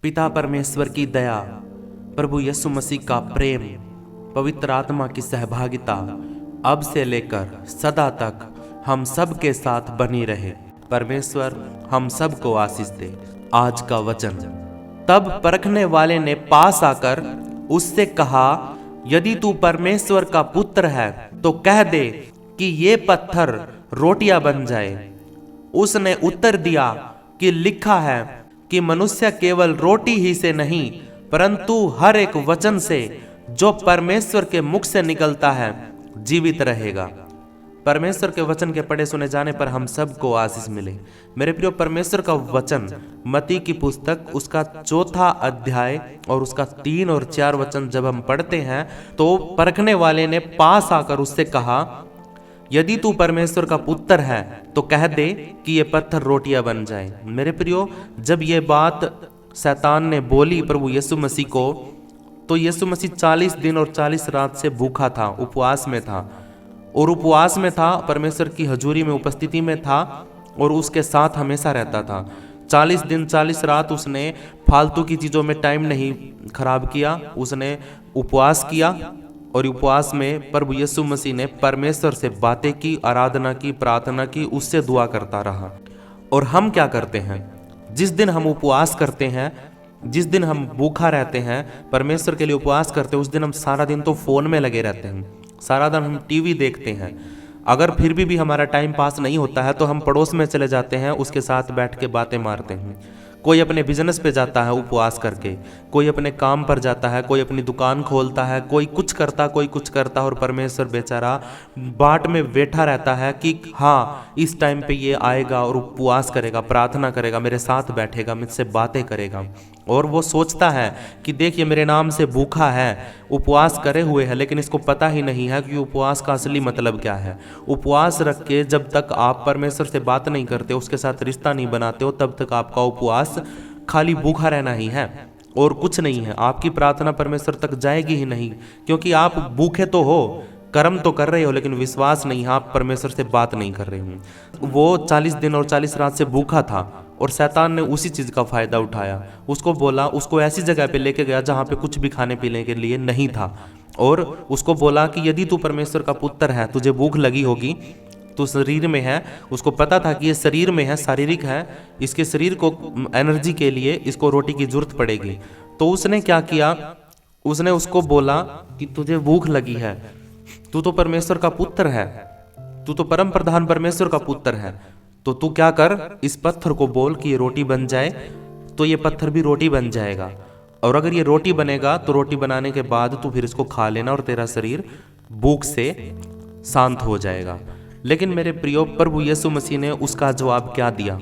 पिता परमेश्वर की दया, प्रभु यीशु मसीह का प्रेम, पवित्र आत्मा की सहभागिता अब से लेकर सदा तक हम सब के साथ बनी रहे। परमेश्वर हम सब को आशीष दे। आज का वचन। तब परखने वाले ने पास आकर उससे कहा, यदि तू परमेश्वर का पुत्र है तो कह दे कि ये पत्थर रोटियां बन जाए। उसने उत्तर दिया कि लिखा है कि मनुष्य केवल रोटी ही से नहीं परंतु हर एक वचन से जो परमेश्वर के मुख से निकलता है जीवित रहेगा। परमेश्वर के वचन के पढ़े सुने जाने पर हम सबको आशीष मिले। मेरे प्रियो, परमेश्वर का वचन मत्ती की पुस्तक उसका 4 अध्याय और उसका 3 और 4 वचन जब हम पढ़ते हैं तो परखने वाले ने पास आकर उससे कहा, यदि तू परमेश्वर का पुत्र है तो कह दे कि ये पत्थर रोटियां बन जाए। मेरे प्रियो, जब ये बात शैतान ने बोली प्रभु यीशु मसीह को, तो यीशु मसीह 40 दिन और 40 रात से भूखा था, उपवास में था। और उपवास में था, परमेश्वर की हजूरी में उपस्थिति में था और उसके साथ हमेशा रहता था। 40 दिन 40 रात उसने फालतू की चीज़ों में टाइम नहीं खराब किया, उसने उपवास किया। और उपवास में प्रभु यीशु मसीह ने परमेश्वर से बातें की, आराधना की, प्रार्थना की, उससे दुआ करता रहा। और हम क्या करते हैं? जिस दिन हम उपवास करते हैं, जिस दिन हम भूखा रहते हैं, परमेश्वर के लिए उपवास करते हैं, उस दिन हम सारा दिन तो फोन में लगे रहते हैं, सारा दिन हम टीवी देखते हैं। अगर फिर भी हमारा टाइम पास नहीं होता है तो हम पड़ोस में चले जाते हैं, उसके साथ बैठ के बातें मारते हैं। कोई अपने बिजनेस पे जाता है उपवास करके, कोई अपने काम पर जाता है, कोई अपनी दुकान खोलता है, कोई कुछ करता, कोई कुछ करता। और परमेश्वर बेचारा बाट में बैठा रहता है कि हाँ, इस टाइम पे ये आएगा और उपवास करेगा, प्रार्थना करेगा, मेरे साथ बैठेगा, मुझसे बातें करेगा। और वो सोचता है कि देखिए मेरे नाम से भूखा है, उपवास करे हुए है, लेकिन इसको पता ही नहीं है कि उपवास का असली मतलब क्या है। उपवास रख के जब तक आप परमेश्वर से बात नहीं करते, उसके साथ रिश्ता नहीं बनाते हो, तब तक आपका उपवास खाली भूखा रहना ही है और कुछ नहीं है। आपकी प्रार्थना परमेश्वर तक जाएगी ही नहीं, क्योंकि आप भूखे तो हो, कर्म तो कर रहे हो, लेकिन विश्वास नहीं है, आप परमेश्वर से बात नहीं कर रहे हो। वो 40 दिन और 40 रात से भूखा था और शैतान ने उसी चीज़ का फायदा उठाया। उसको बोला, उसको ऐसी जगह पे लेके गया जहाँ पे कुछ भी खाने पीने के लिए नहीं था, और उसको बोला कि यदि तू परमेश्वर का पुत्र है, तुझे भूख लगी होगी, तो शरीर में है। उसको पता था कि ये शरीर में है, शारीरिक है, इसके शरीर को एनर्जी के लिए इसको रोटी की जरूरत पड़ेगी। तो उसने क्या किया, उसने उसको बोला कि तुझे भूख लगी है, तू तो परमेश्वर का पुत्र है, तू तो परम प्रधान परमेश्वर का पुत्र है, तो तू क्या कर, इस पत्थर को बोल कि ये रोटी बन जाए, तो ये पत्थर भी रोटी बन जाएगा। और अगर ये रोटी बनेगा तो रोटी बनाने के बाद तू फिर इसको खा लेना और तेरा शरीर भूख से शांत हो जाएगा। लेकिन मेरे प्रियो, प्रभु यीशु मसीह ने उसका जवाब क्या दिया,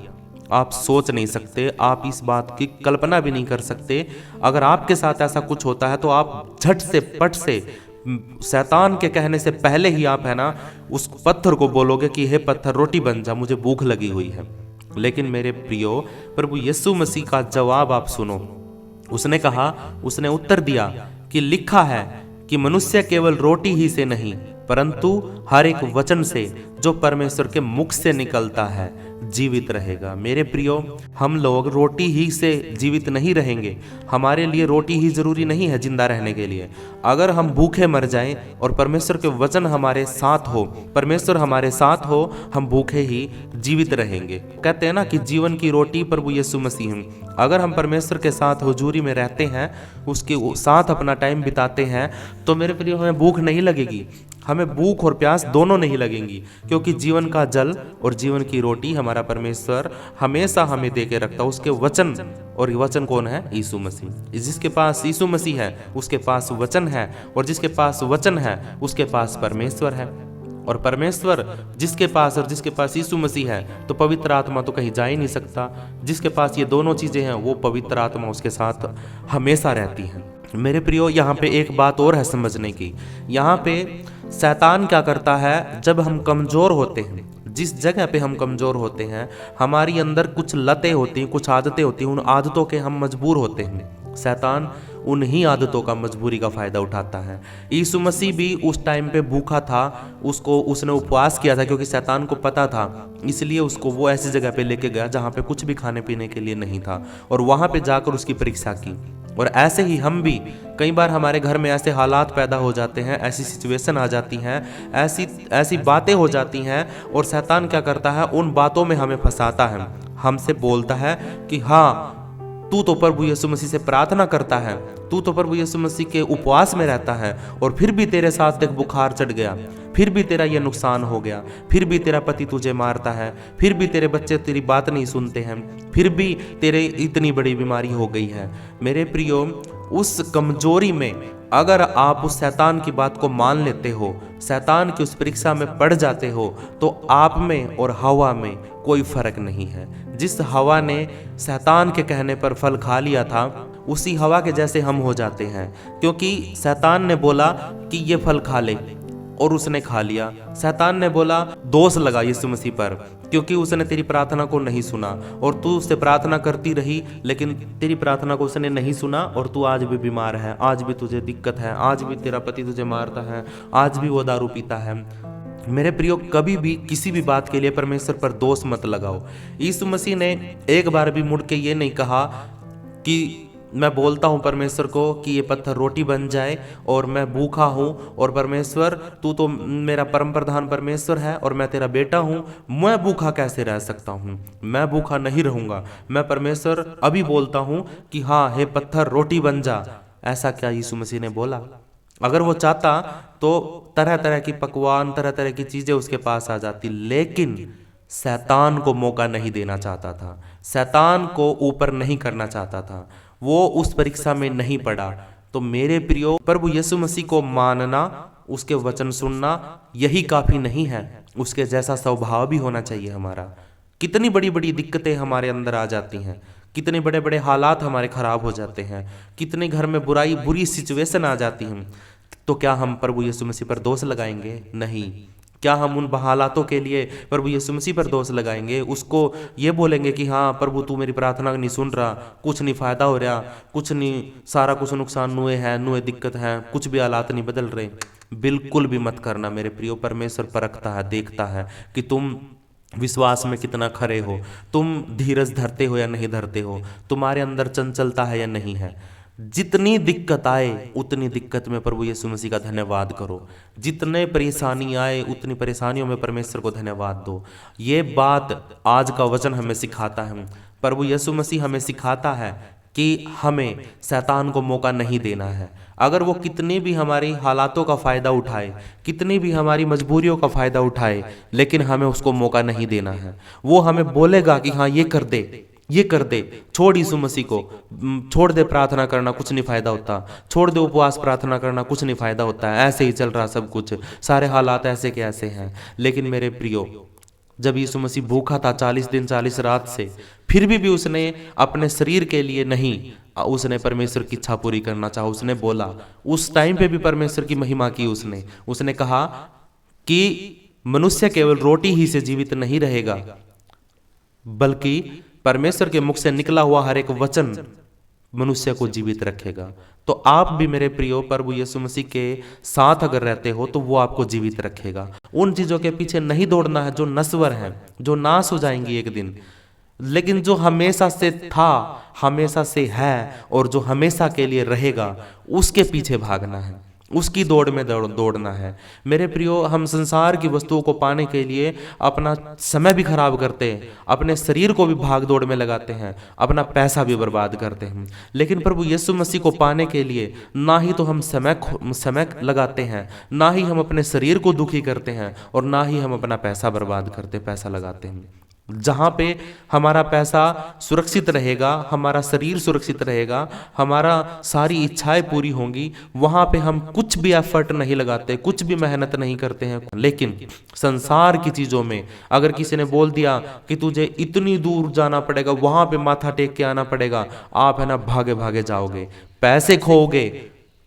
आप सोच नहीं सकते, आप इस बात की कल्पना भी नहीं कर सकते। अगर आपके साथ ऐसा कुछ होता है तो आप झट से पट से शैतान के कहने से पहले ही आप है ना उस पत्थर को बोलोगे कि हे पत्थर रोटी बन जा, मुझे भूख लगी हुई है। लेकिन मेरे प्रियो, प्रभु यीशु मसीह का जवाब आप सुनो। उसने कहा, उसने उत्तर दिया कि लिखा है कि मनुष्य केवल रोटी ही से नहीं परंतु हर एक वचन से जो परमेश्वर के मुख से निकलता है जीवित रहेगा। मेरे प्रियो, हम लोग रोटी ही से जीवित नहीं रहेंगे। हमारे लिए रोटी ही जरूरी नहीं है जिंदा रहने के लिए। अगर हम भूखे मर जाएं और परमेश्वर के वचन हमारे साथ हो, परमेश्वर हमारे साथ हो, हम भूखे ही जीवित रहेंगे। कहते हैं ना कि जीवन की रोटी प्रभु यीशु मसीह हैं। अगर हम परमेश्वर के साथ हुजूरी में रहते हैं, उसके साथ अपना टाइम बिताते हैं, तो मेरे प्रियो हमें भूख नहीं लगेगी, हमें भूख और प्यास दोनों नहीं लगेंगी, क्योंकि जीवन का जल और जीवन की रोटी हमारा परमेश्वर हमेशा हमें दे के रखता है, उसके वचन। और वचन कौन है? यीशु मसीह। जिसके पास यीशु मसीह है उसके पास वचन है, और जिसके पास वचन है उसके पास परमेश्वर है। और परमेश्वर जिसके पास और जिसके पास यीशु मसीह है, तो पवित्र आत्मा तो कहीं जा ही नहीं सकता। जिसके पास ये दोनों चीजें हैं वो पवित्र आत्मा उसके साथ हमेशा रहती है। मेरे प्रियो, यहाँ पे एक बात और है समझने की। यहाँ पे शैतान क्या करता है, जब हम कमजोर होते हैं, जिस जगह पे हम कमजोर होते हैं, हमारी अंदर कुछ लतें होती हैं, कुछ आदतें होती हैं, उन आदतों के हम मजबूर होते हैं। शैतान उन्हीं आदतों का, मजबूरी का फ़ायदा उठाता है। यीशु मसीह भी उस टाइम पे भूखा था, उसने उपवास किया था क्योंकि शैतान को पता था, इसलिए उसको वो ऐसी जगह पे लेके गया जहाँ पे कुछ भी खाने पीने के लिए नहीं था, और वहाँ पे जाकर उसकी परीक्षा की। और ऐसे ही हम भी कई बार हमारे घर में ऐसे हालात पैदा हो जाते हैं, ऐसी सिचुएशन आ जाती हैं, ऐसी बातें हो जाती हैं, और शैतान क्या करता है, उन बातों में हमें फंसाता है। हमसे बोलता है कि हाँ, तू तो प्रभु यीशु मसीह से प्रार्थना करता है, तू तो प्रभु यीशु मसीह के उपवास में रहता है, और फिर भी तेरे साथ देख बुखार चढ़ गया, फिर भी तेरा ये नुकसान हो गया, फिर भी तेरा पति तुझे मारता है, फिर भी तेरे बच्चे तेरी बात नहीं सुनते हैं, फिर भी तेरे इतनी बड़ी बीमारी हो गई है। मेरे प्रियो, उस कमजोरी में अगर आप उस शैतान की बात को मान लेते हो, शैतान की उस परीक्षा में पड़ जाते हो, तो आप में और हवा में कोई फर्क नहीं है। जिस हवा ने शैतान के कहने पर फल खा लिया था, उसी हवा के जैसे हम हो जाते हैं, क्योंकि शैतान ने बोला कि ये फल खा ले, और उसने खा लिया। शैतान ने बोला, दोष लगा यीशु मसीह पर, क्योंकि उसने तेरी प्रार्थना को नहीं सुना, और तू उससे प्रार्थना करती रही, लेकिन तेरी प्रार्थना को उसने नहीं सुना, और तू आज भी बीमार है, आज भी तुझे दिक्कत है, आज भी तेरा पति तुझे मारता है, आज भी वो दारू पीता है। मेरे प्रियो, कभी भी किसी भी बात के लिए परमेश्वर पर दोष मत लगाओ। यीशु मसीह ने एक बार भी मुड़ के ये नहीं कहा कि मैं बोलता हूँ परमेश्वर को कि ये पत्थर रोटी बन जाए, और मैं भूखा हूँ, और परमेश्वर तू तो मेरा परम प्रधान परमेश्वर है, और मैं तेरा बेटा हूँ, मैं भूखा कैसे रह सकता हूँ, मैं भूखा नहीं रहूँगा। मैं परमेश्वर अभी बोलता हूँ कि हाँ, हे पत्थर रोटी बन जा। ऐसा क्या यीशु मसीह ने बोला? अगर वो चाहता तो तरह तरह की पकवान, तरह तरह की चीज़ें उसके पास आ जाती, लेकिन शैतान को मौका नहीं देना चाहता था, शैतान को ऊपर नहीं करना चाहता था, वो उस परीक्षा में नहीं पड़ा। तो मेरे प्रियो, प्रभु यीशु मसीह को मानना, उसके वचन सुनना, यही काफ़ी नहीं है, उसके जैसा स्वभाव भी होना चाहिए हमारा। कितनी बड़ी बड़ी दिक्कतें हमारे अंदर आ जाती हैं, कितने बड़े बड़े हालात हमारे खराब हो जाते हैं, कितने घर में बुरी सिचुएशन आ जाती हैं, तो क्या हम प्रभु यीशु मसीह पर दोष लगाएंगे? नहीं। क्या हम उन हालातों के लिए प्रभु यीशु मसीह पर दोष लगाएंगे? उसको ये बोलेंगे कि हाँ प्रभु, तू मेरी प्रार्थना नहीं सुन रहा, कुछ नहीं फायदा हो रहा, कुछ नहीं, सारा कुछ नुकसान नुए दिक्कत है, कुछ भी हालात नहीं बदल रहे? बिल्कुल भी मत करना मेरे प्रियो। परमेश्वर परखता है, देखता है कि तुम विश्वास में कितना खरे हो, तुम धीरज धरते हो या नहीं धरते हो, तुम्हारे अंदर चंचलता है या नहीं है। जितनी दिक्कत आए उतनी दिक्कत में प्रभु यीशु मसीह का धन्यवाद करो, जितने परेशानी आए उतनी परेशानियों में परमेश्वर को धन्यवाद दो। ये बात आज का वचन हमें सिखाता है। प्रभु यीशु मसीह हमें सिखाता है कि हमें शैतान को मौका नहीं देना है। अगर वो कितनी भी हमारी हालातों का फ़ायदा उठाए, कितनी भी हमारी मजबूरियों का फ़ायदा उठाए, लेकिन हमें उसको मौका नहीं देना है। वो हमें बोलेगा कि हाँ ये कर दे, ये कर दे, छोड़ यीशु मसीह को, छोड़ दे प्रार्थना करना, कुछ नहीं फायदा होता, छोड़ दे उपवास प्रार्थना करना, कुछ नहीं फायदा होता है, ऐसे ही चल रहा सब कुछ, सारे हालात ऐसे के ऐसे हैं। लेकिन मेरे प्रियो, जब यीशु मसीह भूखा था 40 दिन 40 रात से, फिर भी उसने अपने शरीर के लिए नहीं, उसने परमेश्वर की इच्छा पूरी करना चाहा। उसने बोला, उस टाइम पे भी परमेश्वर की महिमा की उसने कहा कि मनुष्य केवल रोटी ही से जीवित नहीं रहेगा, बल्कि परमेश्वर के मुख से निकला हुआ हर एक वचन मनुष्य को जीवित रखेगा। तो आप भी मेरे प्रियो प्रभु यीशु मसीह के साथ अगर रहते हो तो वो आपको जीवित रखेगा। उन चीजों के पीछे नहीं दौड़ना है जो नश्वर हैं, जो नाश हो जाएंगी एक दिन, लेकिन जो हमेशा से था, हमेशा से है और जो हमेशा के लिए रहेगा, उसके पीछे भागना है, उसकी दौड़ में दौड़ना है। मेरे प्रियो, हम संसार की वस्तुओं को पाने के लिए अपना समय भी खराब करते हैं, अपने शरीर को भी भाग दौड़ में लगाते हैं, अपना पैसा भी बर्बाद करते हैं। लेकिन प्रभु यीशु मसीह को पाने के लिए ना ही तो हम समय लगाते हैं, ना ही हम अपने शरीर को दुखी करते हैं, और ना ही हम अपना पैसा बर्बाद करते, पैसा लगाते हैं। जहाँ पे हमारा पैसा सुरक्षित रहेगा, हमारा शरीर सुरक्षित रहेगा, हमारा सारी इच्छाएं पूरी होंगी, वहाँ पे हम कुछ भी एफर्ट नहीं लगाते, कुछ भी मेहनत नहीं करते हैं। लेकिन संसार की चीज़ों में अगर किसी ने बोल दिया कि तुझे इतनी दूर जाना पड़ेगा, वहाँ पे माथा टेक के आना पड़ेगा, आप है ना भागे भागे जाओगे, पैसे खोओगे,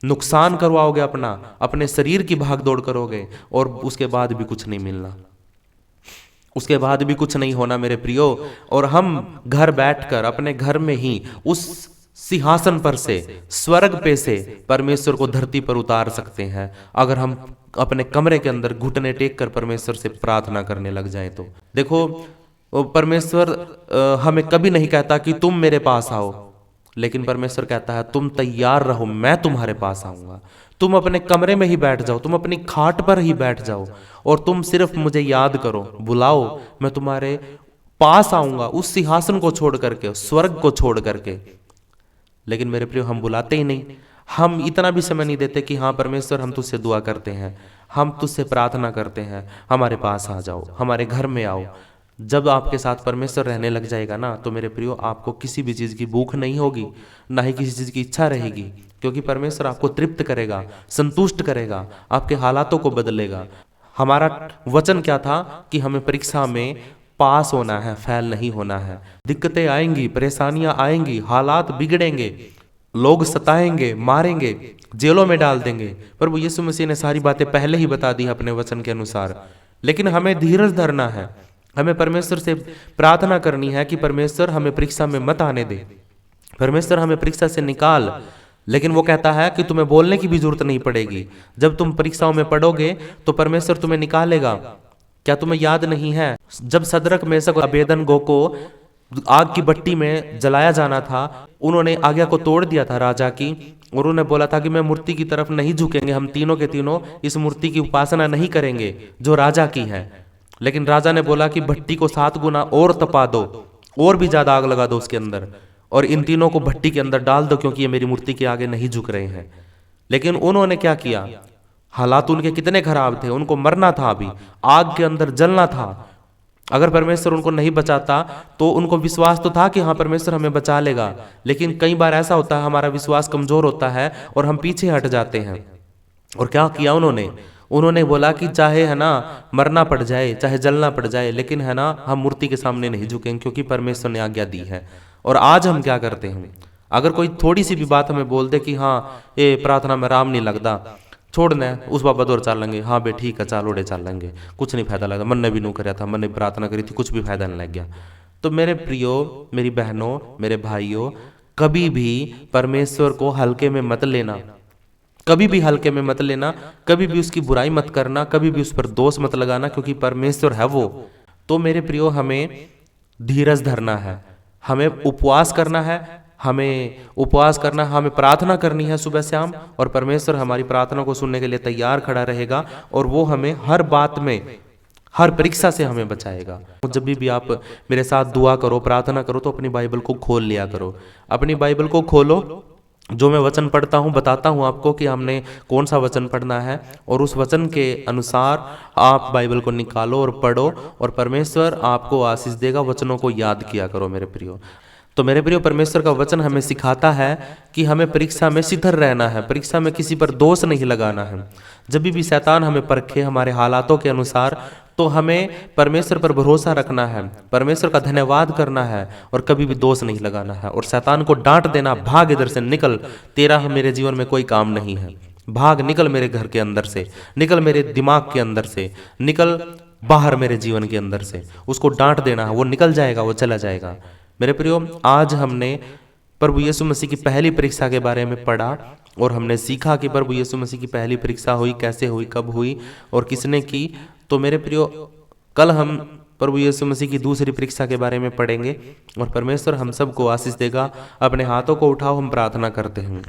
नुकसान करवाओगे, अपने शरीर की भागदौड़ करोगे, और उसके बाद भी कुछ नहीं मिलना, उसके बाद भी कुछ नहीं होना मेरे प्रियो। और हम घर बैठकर अपने घर में ही उस सिंहासन पर से, स्वर्ग पे से परमेश्वर को धरती पर उतार सकते हैं अगर हम अपने कमरे के अंदर घुटने टेक कर परमेश्वर से प्रार्थना करने लग जाए। तो देखो, वो परमेश्वर हमें कभी नहीं कहता कि तुम मेरे पास आओ, लेकिन परमेश्वर कहता है तुम तैयार रहो, मैं तुम्हारे पास आऊंगा। तुम अपने कमरे में ही बैठ जाओ, तुम अपनी खाट पर ही बैठ जाओ और तुम सिर्फ मुझे याद करो, बुलाओ, मैं तुम्हारे पास आऊंगा, उस सिंहासन को छोड़ करके, स्वर्ग को छोड़ करके। लेकिन मेरे प्रियो, हम बुलाते ही नहीं। हम इतना भी समय नहीं देते कि हाँ परमेश्वर, हम तुझसे दुआ करते हैं, हम तुझसे प्रार्थना करते हैं, हमारे पास आ जाओ, हमारे घर में आओ। जब आपके साथ परमेश्वर रहने लग जाएगा ना, तो मेरे प्रियो, आपको किसी भी चीज़ की भूख नहीं होगी, ना ही किसी चीज़ की इच्छा रहेगी, क्योंकि परमेश्वर आपको तृप्त करेगा, संतुष्ट करेगा, आपके हालातों को बदलेगा। हमारा वचन क्या था कि हमें परीक्षा में पास होना है, फेल नहीं होना है। दिक्कतें आएंगी, परेशानियां आएंगी, हालात बिगड़ेंगे, लोग सताएंगे, मारेंगे, जेलों में डाल देंगे। प्रभु यीशु मसीह ने सारी बातें पहले ही बता दी अपने वचन के अनुसार। लेकिन हमें धीरज धरना है, हमें परमेश्वर से प्रार्थना करनी है कि परमेश्वर हमें परीक्षा में मत आने दे, परमेश्वर हमें परीक्षा से निकाल। लेकिन वो कहता है कि तुम्हें बोलने की भी जरूरत नहीं पड़ेगी। जब तुम परीक्षाओं में पढ़ोगे तो परमेश्वर तुम्हें निकालेगा। क्या तुम्हें याद नहीं है, जब सदरक मेसक और अबेदनगो को आग की भट्टी में जलाया जाना था, उन्होंने आज्ञा को तोड़ दिया था राजा की, और उन्होंने बोला था कि मैं मूर्ति की तरफ नहीं झुकेंगे, हम तीनों के तीनों इस मूर्ति की उपासना नहीं करेंगे जो राजा की है। लेकिन राजा ने बोला कि भट्टी को 7 गुना और तपा दो, और भी ज्यादा आग लगा दो उसके अंदर, और इन तीनों को भट्टी के अंदर डाल दो, क्योंकि ये मेरी मूर्ति के आगे नहीं झुक रहे हैं। लेकिन उन्होंने क्या किया, हालात उनके कितने खराब थे, उनको मरना था, अभी आग के अंदर जलना था। अगर परमेश्वर उनको नहीं बचाता तो उनको विश्वास तो था कि हाँ परमेश्वर हमें बचा लेगा, लेकिन कई बार ऐसा होता है, हमारा विश्वास कमजोर होता है और हम पीछे हट जाते हैं। और क्या किया उन्होंने बोला कि चाहे है ना मरना पड़ जाए, चाहे जलना पड़ जाए, लेकिन है ना हम मूर्ति के सामने नहीं झुकेंगे, क्योंकि परमेश्वर ने आज्ञा दी है। और आज हम क्या करते हैं, अगर कोई थोड़ी सी भी बात हमें बोल दे कि हाँ ये प्रार्थना में राम नहीं लगता, छोड़ना है उस बाबा दौर चल लेंगे, हाँ बे ठीक है चल उड़े चल लेंगे, कुछ नहीं फायदा लगा, मन ने भी नू कराया था, मन ने प्रार्थना करी थी, कुछ भी फायदा नहीं लग गया। तो मेरे प्रियो, मेरी बहनों, मेरे भाइयों, कभी भी परमेश्वर को हल्के में मत लेना, कभी भी हल्के में मत लेना, कभी भी उसकी बुराई मत करना, कभी भी उस पर दोष मत लगाना, क्योंकि परमेश्वर है वो। तो मेरे प्रियो, हमें धीरज धरना है, हमें उपवास करना है, हमें प्रार्थना करनी है सुबह शाम, और परमेश्वर हमारी प्रार्थना को सुनने के लिए तैयार खड़ा रहेगा, और वो हमें हर बात में, हर परीक्षा से हमें बचाएगा। जब भी आप मेरे साथ दुआ करो, प्रार्थना करो, तो अपनी बाइबल को खोल लिया करो, अपनी बाइबल को खोलो, जो मैं वचन पढ़ता हूँ बताता हूँ आपको कि हमने कौन सा वचन पढ़ना है, और उस वचन के अनुसार आप बाइबल को निकालो और पढ़ो, और परमेश्वर आपको आशीष देगा। वचनों को याद किया करो मेरे प्रियो। तो मेरे प्रियो, परमेश्वर का वचन हमें सिखाता है कि हमें परीक्षा में सिद्धर रहना है, परीक्षा में किसी पर दोष नहीं लगाना है। जब भी शैतान हमें परखे हमारे हालातों के अनुसार, तो हमें परमेश्वर पर भरोसा रखना है, परमेश्वर का धन्यवाद करना है, और कभी भी दोष नहीं लगाना है, और शैतान को डांट देना, भाग इधर से, निकल, तेरा मेरे जीवन में कोई काम नहीं है, भाग, निकल मेरे घर के अंदर से, निकल मेरे दिमाग के अंदर से, निकल बाहर मेरे जीवन के अंदर से। उसको डांट देना है, वो निकल जाएगा, वो चला जाएगा। मेरे प्रियो, आज हमने प्रभु यीशु मसीह की पहली परीक्षा के बारे में पढ़ा, और हमने सीखा कि प्रभु यीशु मसीह की पहली परीक्षा हुई, कैसे हुई, कब हुई और किसने की। तो मेरे प्रियो, कल हम प्रभु यीशु मसीह की दूसरी परीक्षा के बारे में पढ़ेंगे, और परमेश्वर हम सबको आशीष देगा। अपने हाथों को उठाओ, हम प्रार्थना करते हैं।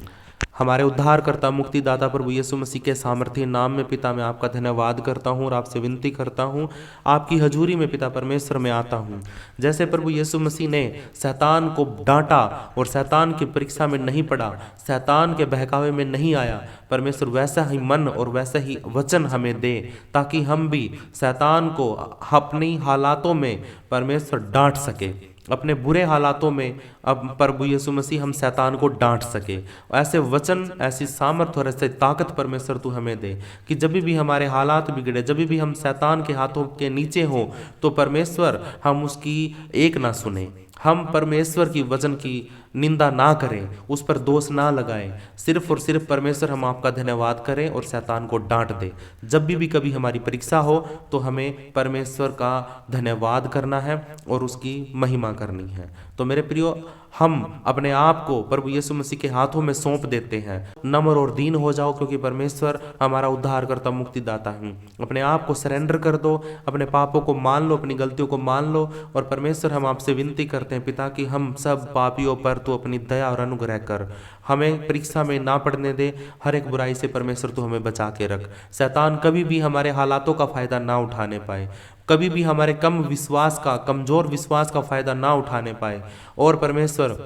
हमारे उद्धारकर्ता मुक्तिदाता प्रभु यीशु मसीह के सामर्थ्य नाम में पिता, मैं आपका धन्यवाद करता हूँ और आपसे विनती करता हूँ, आपकी हजूरी में पिता परमेश्वर में आता हूँ। जैसे प्रभु यीशु मसीह ने शैतान को डांटा और शैतान की परीक्षा में नहीं पड़ा, शैतान के बहकावे में नहीं आया, परमेश्वर वैसा ही मन और वैसा ही वचन हमें दे, ताकि हम भी शैतान को अपनी हालातों में परमेश्वर डांट सके, अपने बुरे हालातों में अब प्रभु यीशु मसीह हम शैतान को डांट सके। ऐसे वचन, ऐसी सामर्थ और ऐसे ताकत परमेश्वर तू हमें दे कि जब भी हमारे हालात बिगड़े, जब भी हम शैतान के हाथों के नीचे हों, तो परमेश्वर हम उसकी एक ना सुने, हम परमेश्वर की वचन की निंदा ना करें, उस पर दोष ना लगाएं, सिर्फ और सिर्फ परमेश्वर हम आपका धन्यवाद करें और शैतान को डांट दें। जब भी कभी हमारी परीक्षा हो तो हमें परमेश्वर का धन्यवाद करना है और उसकी महिमा करनी है। तो मेरे प्रियो, हम अपने आप को प्रभु यीशु मसीह के हाथों में सौंप देते हैं। नम्र और दीन हो जाओ, क्योंकि परमेश्वर हमारा उद्धारकर्ता मुक्तिदाता है। अपने आप को सरेंडर कर दो, अपने पापों को मान लो, अपनी गलतियों को मान लो। और परमेश्वर, हम आपसे विनती करते हैं पिता कि हम सब पापियों पर तू अपनी दया और अनुग्रह कर, हमें परीक्षा में ना पड़ने दे। हर एक बुराई से परमेश्वर तू हमें बचा के रख। शैतान कभी भी हमारे हालातों का फायदा ना उठाने पाए, कभी भी हमारे कमजोर विश्वास का फायदा ना उठाने पाए। और परमेश्वर,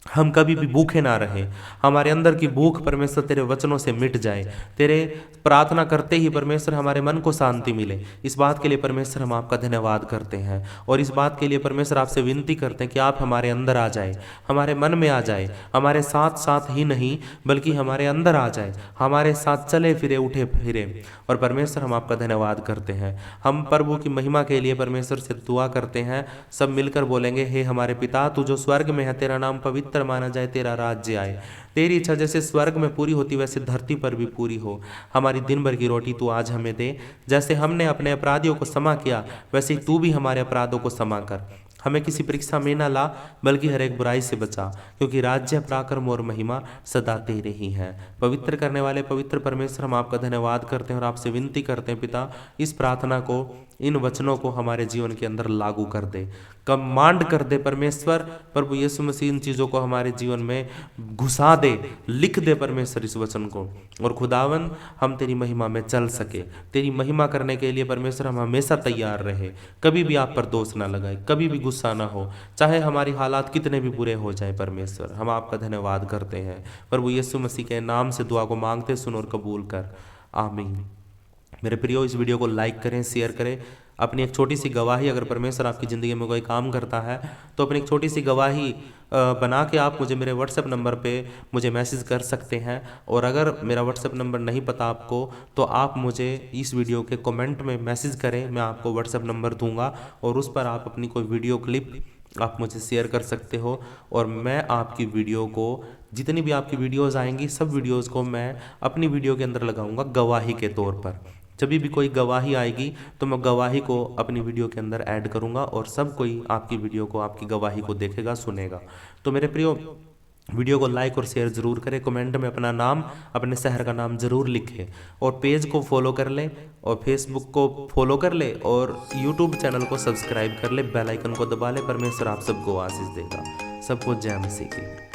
हम कभी भी भूखे ना रहे, हमारे अंदर की भूख परमेश्वर तेरे वचनों से मिट जाए। तेरे प्रार्थना करते ही परमेश्वर हमारे मन को शांति मिले। इस बात के लिए परमेश्वर हम आपका धन्यवाद करते हैं और इस बात के लिए परमेश्वर आपसे विनती करते हैं कि आप हमारे अंदर आ जाए, हमारे मन में आ जाए, हमारे साथ साथ ही नहीं बल्कि हमारे अंदर आ जाए, हमारे साथ चले फिरे, उठे फिरे। और परमेश्वर, हम आपका धन्यवाद करते हैं। हम प्रभु की महिमा के लिए परमेश्वर से दुआ करते हैं। सब मिलकर बोलेंगे, हे हमारे पिता, तू जो स्वर्ग में है, तेरा नाम पवित्र माना जाए, तेरा राज्य आए, तेरी इच्छा जैसे स्वर्ग में पूरी होती वैसे धरती पर भी पूरी हो। हमारी दिन भर की रोटी तू आज हमें दे। जैसे हमने अपने अपराधियों को क्षमा किया वैसे ही तू भी हमारे अपराधों को क्षमा कर। हमें किसी परीक्षा में ना ला बल्कि हर एक बुराई से बचा, क्योंकि राज्य, पराक्रम और महिमा सदा तेरे ही है। पवित्र करने वाले पवित्र परमेश्वर, हम आपका धन्यवाद करते हैं और आपसे विनती करते हैं पिता, इस प्रार्थना को, इन वचनों को हमारे जीवन के अंदर लागू कर दे, कमांड कर दे परमेश्वर। प्रभु यीशु मसीह इन चीज़ों को हमारे जीवन में घुसा दे, लिख दे परमेश्वर इस वचन को। और खुदावन, हम तेरी महिमा में चल सके, तेरी महिमा करने के लिए परमेश्वर हम हमेशा तैयार रहे। कभी भी आप पर दोष ना लगाए, कभी भी गुस्सा ना हो, चाहे हमारी हालात कितने भी बुरे हो जाए। परमेश्वर, हम आपका धन्यवाद करते हैं। प्रभु यीशु मसीह के नाम से दुआ को मांगते, सुन और कबूल कर, आमीन। मेरे प्रियो, इस वीडियो को लाइक करें, शेयर करें। अपनी एक छोटी सी गवाही, अगर परमेश्वर आपकी ज़िंदगी में कोई काम करता है तो अपनी एक छोटी सी गवाही बना के आप मुझे मेरे व्हाट्सएप नंबर पे मुझे मैसेज कर सकते हैं। और अगर मेरा व्हाट्सएप नंबर नहीं पता आपको तो आप मुझे इस वीडियो के कमेंट में मैसेज करें, मैं आपको व्हाट्सएप नंबर दूंगा और उस पर आप अपनी कोई वीडियो क्लिप आप मुझे शेयर कर सकते हो। और मैं आपकी वीडियो को, जितनी भी आपकी वीडियोज़ आएंगी, सब वीडियोज़ को मैं अपनी वीडियो के अंदर लगाऊंगा गवाही के तौर पर। जब भी कोई गवाही आएगी तो मैं गवाही को अपनी वीडियो के अंदर ऐड करूंगा और सब कोई आपकी वीडियो को, आपकी गवाही को देखेगा, सुनेगा। तो मेरे प्रियो, वीडियो को लाइक और शेयर ज़रूर करें, कमेंट में अपना नाम, अपने शहर का नाम ज़रूर लिखें और पेज को फॉलो कर लें और फेसबुक को फॉलो कर ले और यूट्यूब चैनल को सब्सक्राइब कर ले, बेल आइकन को दबा ले। परमेश्वर आप सबको आशीष देगा। सबको जय मसीह की।